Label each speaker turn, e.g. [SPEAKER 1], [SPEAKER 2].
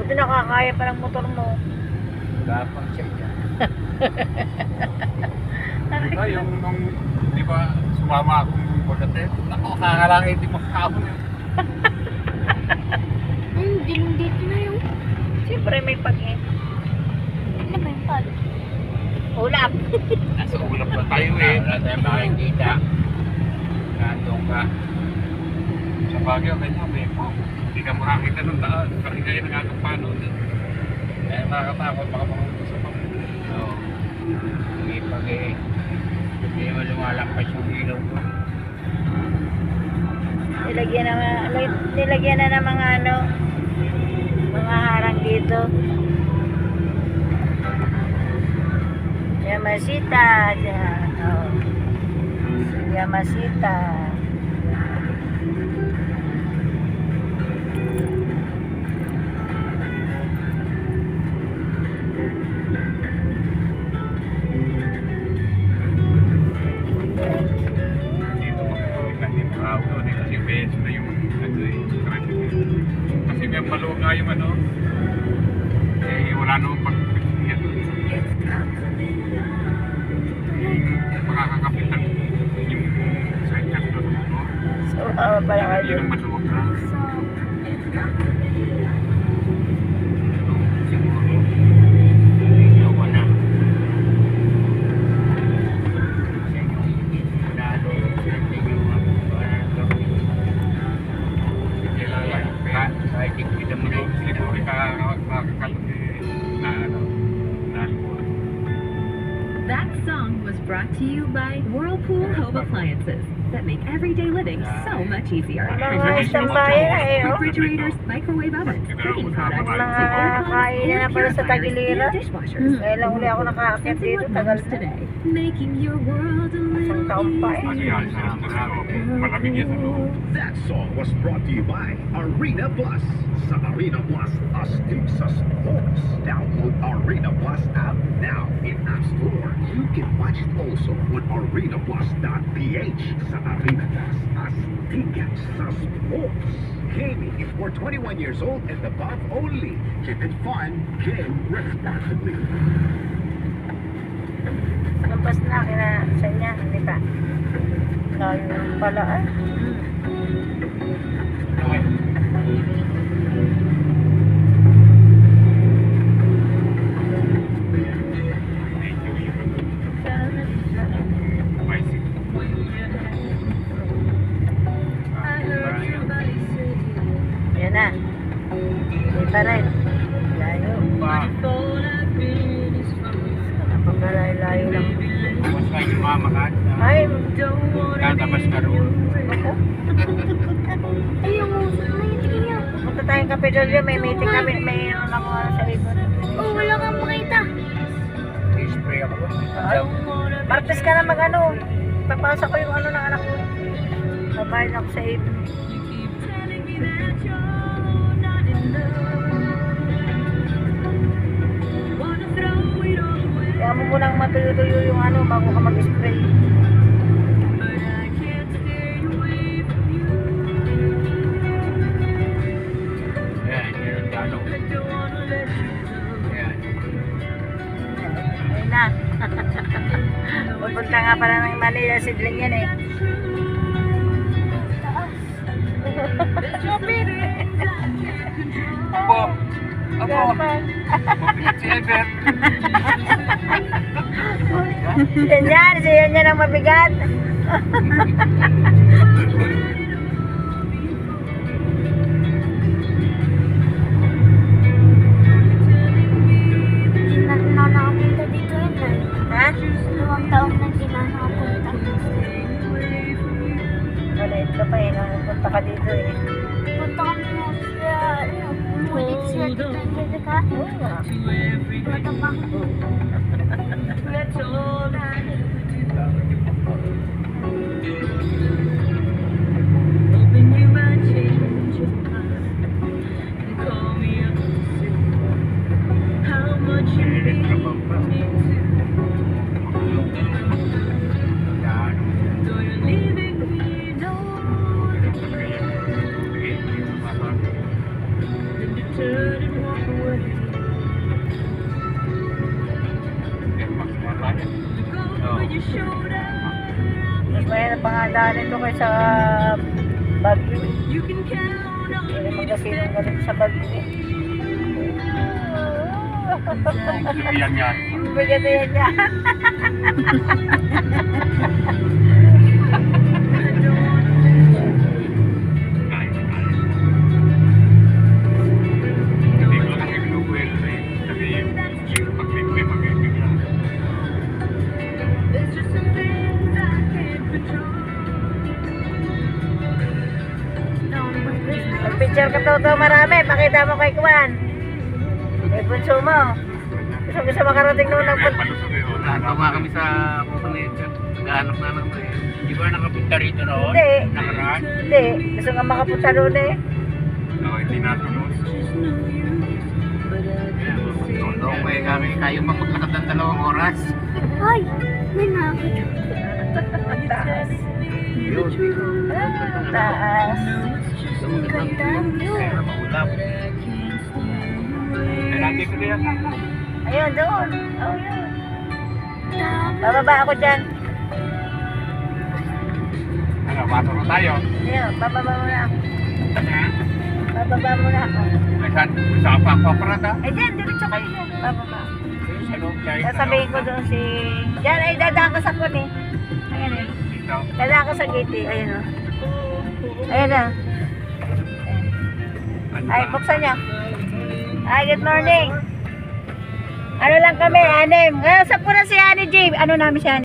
[SPEAKER 1] Buti nakakaya pa ng motor mo.
[SPEAKER 2] Gapang siya dyan.
[SPEAKER 3] Diba, yung nung, di ba, sumama akong pagkatid. Ako, kakalangin, di makakabon yun.
[SPEAKER 4] Dito na yung...
[SPEAKER 1] Siyempre may pag-in.
[SPEAKER 4] Ano ba yung pag?
[SPEAKER 1] Ulap.
[SPEAKER 3] Nasa ulap na tayo eh.
[SPEAKER 2] Wala tayong makikita. Nandun ka.
[SPEAKER 3] Sa Baguio, ganyan, may hindi ka makakita ng daan. Kasi kayo nangagapano. Eh, nakakatakot, baka makuha sa pang.
[SPEAKER 2] Oo. Hindi pag hindi naman lumalampas yung ilaw ko.
[SPEAKER 1] Nilagyan na ng mga ano, mga harang dito. Yamasita. Oh. Yamasita.
[SPEAKER 3] Dito makikita yung auto eh, kasi beso na yung ano eh, traffic. Kasi may maluwag nga yung ano, eh wala namang pag-pagpagpagpagpagpag. Makakakapitan yung sidecar doon mo.
[SPEAKER 1] So, pala ka
[SPEAKER 3] Yun
[SPEAKER 1] dun.
[SPEAKER 3] ang maluwag na.
[SPEAKER 2] Siguro. Ilaw ka na. Kasi yung lalo, hindi yung kahit ikita mo na yung
[SPEAKER 3] Libre ka makakakalot eh, na ano, na libre.
[SPEAKER 5] That song was brought to you by Whirlpool Home Appliances that make everyday living so much easier.
[SPEAKER 1] Mga isang bayan na eh, oh.
[SPEAKER 5] Refrigerators, microwave ovens, cooking products,
[SPEAKER 1] Mga kainan na pala sa Tagiliran.
[SPEAKER 5] dishwashers.
[SPEAKER 1] Kaya lang uli ako nakaakyat
[SPEAKER 5] Sensing
[SPEAKER 1] dito,
[SPEAKER 5] what
[SPEAKER 1] tagal
[SPEAKER 5] moves
[SPEAKER 1] na.
[SPEAKER 5] today, making your world a
[SPEAKER 1] Isang
[SPEAKER 5] little
[SPEAKER 1] taon pa eh.
[SPEAKER 3] Kasi yan, sarap na sa loob. Malamig yan sa loob.
[SPEAKER 6] That song was brought to you by Arena Plus. Sa Arena Plus, astig sa sports. Download Arena Plus app now in App Store. You can watch it also on arenaplus.ph. Sa Arena Plus, astig sa sports. Gaming is for 21 years old and above only. Keep it fun, game responsibly.
[SPEAKER 1] Lampas na kina sa niya, di ba? Layo pala ah. Yan na. Hindi pa rin. Layo. Napakalayo lang.
[SPEAKER 2] Tapos kayo sumama ka.
[SPEAKER 1] Ay,
[SPEAKER 2] Tatabas ka roon.
[SPEAKER 4] Ay, yung usap na yung tingin niya.
[SPEAKER 1] punta tayong Kapitolyo. May meeting kami. May ano ako sa ibon.
[SPEAKER 4] Oh, wala kang makita.
[SPEAKER 2] I-spray ako.
[SPEAKER 1] Martes ka na mag ano. Papasa ko yung ano ng anak ko. Babayad ako sa ibon. Kaya mo munang matuyo-tuyo yung ano bago ka mag-spray.
[SPEAKER 2] Ayan, yan ang dalo. Ayan.
[SPEAKER 1] Ayun na. Pupunta nga pala ng Manila Sidling yan eh. Kapit.
[SPEAKER 3] Opo. Opo.
[SPEAKER 1] Gapan.
[SPEAKER 3] Mabigat si Ever.
[SPEAKER 1] Siya yan ang mabigat.
[SPEAKER 4] Hindi na nakapunta dito yun eh.
[SPEAKER 1] Ha?
[SPEAKER 4] 2 taon na hindi na nakapunta.
[SPEAKER 1] Wala ito pa eh. Nung punta ka dito eh.
[SPEAKER 4] Punta kami mo sa, umulit siya dito yung Jessica. Punta pa.
[SPEAKER 3] Yan.
[SPEAKER 1] Mas mahirap pa nga daan ito kaysa Baguio. Hindi magkasinong galit sa Baguio eh.
[SPEAKER 3] Yan yan.
[SPEAKER 1] Bigat na yan yan.
[SPEAKER 3] Kaya. Hindi ko lang ibinubuelo na yun. Kasi yung pag-libre, mag-ibigla.
[SPEAKER 1] Mag-picture ka to marami. Pakita mo kay Kwan. Kay bunso mo. Gusto makarating nung
[SPEAKER 3] Kaya
[SPEAKER 1] nagpunta.
[SPEAKER 3] palusog eh. oh.
[SPEAKER 2] Tama kami sa puso na yun. Naghahanap na naman eh. Di ba nakapunta rito noon?
[SPEAKER 1] Hindi.
[SPEAKER 2] Nakaraan?
[SPEAKER 1] Hindi. Gusto nga makapunta doon eh.
[SPEAKER 3] Oo, hindi natuloy.
[SPEAKER 2] Totoo ko eh. Kami kayo mapaglakad ng 2 oras.
[SPEAKER 4] Ay, may nakita.
[SPEAKER 1] Taas.
[SPEAKER 2] Yun.
[SPEAKER 1] Taas.
[SPEAKER 4] Ganda view.
[SPEAKER 2] Kaya maulap.
[SPEAKER 3] Eh, nandito na yan.
[SPEAKER 1] Ayun, doon. Oh, yun.
[SPEAKER 4] Dami.
[SPEAKER 1] Bababa ako dyan.
[SPEAKER 3] Ano, bato na tayo.
[SPEAKER 1] Ayun, bababa muna ako.
[SPEAKER 3] Ha?
[SPEAKER 1] Bababa muna ako.
[SPEAKER 3] Ay, saan pa ako paparada?
[SPEAKER 1] Eh, dyan, diretso kayo dyan. Bababa.
[SPEAKER 3] Sa loob tayo.
[SPEAKER 1] Sasabihin ko doon si... Diyan, ay dadaan ka sa kun eh. Ayan eh.
[SPEAKER 3] Dito.
[SPEAKER 1] Dadaan ka sa gate eh. Ayun o. Ayun na.
[SPEAKER 3] Ano
[SPEAKER 1] Ay,
[SPEAKER 3] ba?
[SPEAKER 1] buksan niya. Ay, good morning. Ano lang kami, anim. Ngayon, sa pura si Annie J. Ano namin si Annie?